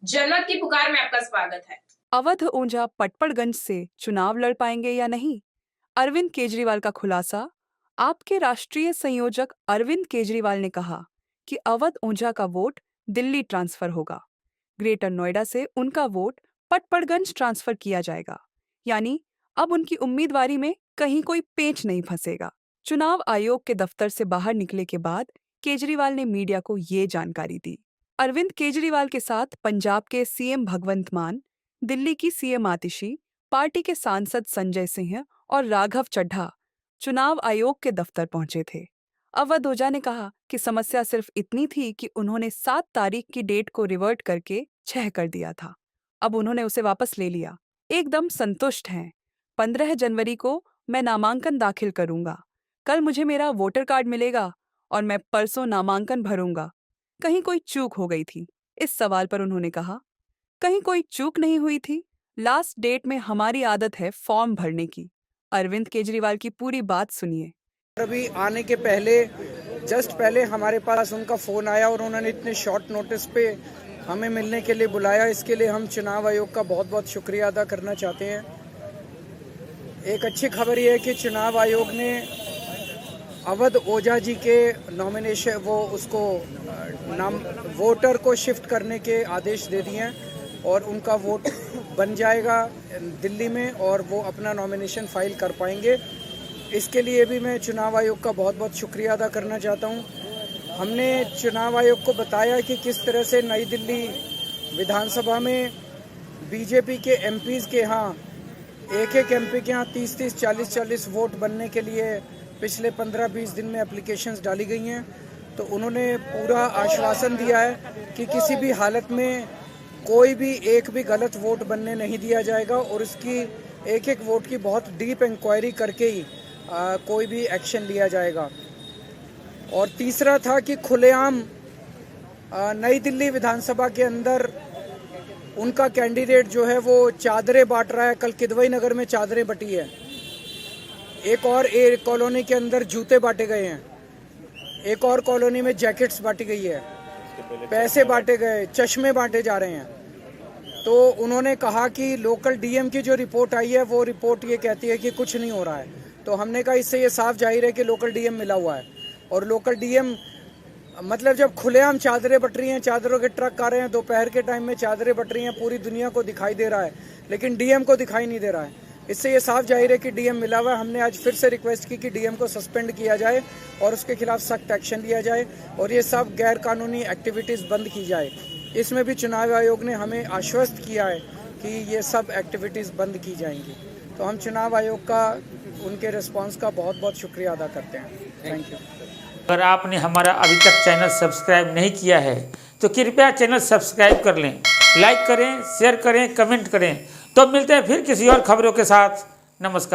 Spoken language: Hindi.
जनमत की पुकार में आपका स्वागत है। अवध ऊंझा पटपड़गंज से चुनाव लड़ पाएंगे या नहीं? अरविंद केजरीवाल का खुलासा। आपके राष्ट्रीय संयोजक अरविंद केजरीवाल ने कहा कि अवध ऊंझा का वोट दिल्ली ट्रांसफर होगा। ग्रेटर नोएडा से उनका वोट पटपड़गंज ट्रांसफर किया जाएगा। यानी अब उनकी उम्मीदवारी में कहीं कोई पेंच नहीं फंसेगा। चुनाव आयोग के दफ्तर से बाहर निकले के बाद केजरीवाल ने मीडिया को ये जानकारी दी। अरविंद केजरीवाल के साथ पंजाब के सीएम भगवंत मान, दिल्ली की सीएम आतिशी, पार्टी के सांसद संजय सिंह और राघव चड्ढा चुनाव आयोग के दफ्तर पहुंचे थे। अवध ओझा ने कहा कि समस्या सिर्फ इतनी थी कि उन्होंने 7 तारीख की डेट को रिवर्ट करके 6 कर दिया था। अब उन्होंने उसे वापस ले लिया। एकदम संतुष्ट हैं। 15 जनवरी को मैं नामांकन दाखिल करूंगा। कल मुझे मेरा वोटर कार्ड मिलेगा और मैं परसों नामांकन भरूंगा। कहीं कोई चूक हो गई थी? इस सवाल पर उन्होंने कहा, कहीं कोई चूक नहीं हुई थी। लास्ट डेट में हमारी आदत है फॉर्म भरने की। अरविंद केजरीवाल की पूरी बात सुनिए। अभी आने के पहले जस्ट पहले हमारे पास उनका फ़ोन आया और उन्होंने इतने शॉर्ट नोटिस पे हमें मिलने के लिए बुलाया। इसके लिए हम चुनाव आयोग का बहुत बहुत शुक्रिया अदा करना चाहते हैं। एक अच्छी खबर यह है कि चुनाव आयोग ने अवध ओझा जी के नॉमिनेशन वोटर को शिफ्ट करने के आदेश दे दिए हैं और उनका वोट बन जाएगा दिल्ली में और वो अपना नॉमिनेशन फाइल कर पाएंगे। इसके लिए भी मैं चुनाव आयोग का बहुत बहुत शुक्रिया अदा करना चाहता हूं। हमने चुनाव आयोग को बताया कि किस तरह से नई दिल्ली विधानसभा में बीजेपी के एमपीज़ के यहाँ एक एमपी के यहाँ 30-30, 40-40 वोट बनने के लिए पिछले 15-20 दिन में एप्लीकेशंस डाली गई हैं। तो उन्होंने पूरा आश्वासन दिया है कि किसी भी हालत में कोई भी एक भी गलत वोट बनने नहीं दिया जाएगा और इसकी एक वोट की बहुत डीप इंक्वायरी करके ही कोई भी एक्शन लिया जाएगा। और तीसरा था कि खुलेआम नई दिल्ली विधानसभा के अंदर उनका कैंडिडेट जो है वो चादरें बांट रहा है। कल किदवई नगर में चादरें बटी है। एक कॉलोनी के अंदर जूते बांटे गए हैं। एक और कॉलोनी में जैकेट्स बांटी गई है, पैसे बांटे गए, चश्मे बांटे जा रहे हैं। तो उन्होंने कहा कि लोकल डीएम की जो रिपोर्ट आई है वो रिपोर्ट ये कहती है कि कुछ नहीं हो रहा है। तो हमने कहा इससे ये साफ जाहिर है कि लोकल डीएम मिला हुआ है। और लोकल डीएम मतलब जब खुलेआम चादरें बट रही हैं, चादरों के ट्रक आ रहे हैं, दोपहर के टाइम में चादरें बट रही हैं, पूरी दुनिया को दिखाई दे रहा है लेकिन डीएम को दिखाई नहीं दे रहा है। इससे ये साफ जाहिर है कि डीएम मिला हुआ है। हमने आज फिर से रिक्वेस्ट की कि डीएम को सस्पेंड किया जाए और उसके खिलाफ सख्त एक्शन लिया जाए और ये सब गैर कानूनी एक्टिविटीज़ बंद की जाए। इसमें भी चुनाव आयोग ने हमें आश्वस्त किया है कि ये सब एक्टिविटीज़ बंद की जाएंगी। तो हम चुनाव आयोग का उनके रिस्पांस का बहुत बहुत शुक्रिया अदा करते हैं। Thank you. अगर आपने हमारा अभी तक चैनल सब्सक्राइब नहीं किया है तो कृपया चैनल सब्सक्राइब कर लें, लाइक करें, शेयर करें, कमेंट करें। तो मिलते हैं फिर किसी और खबरों के साथ। नमस्कार।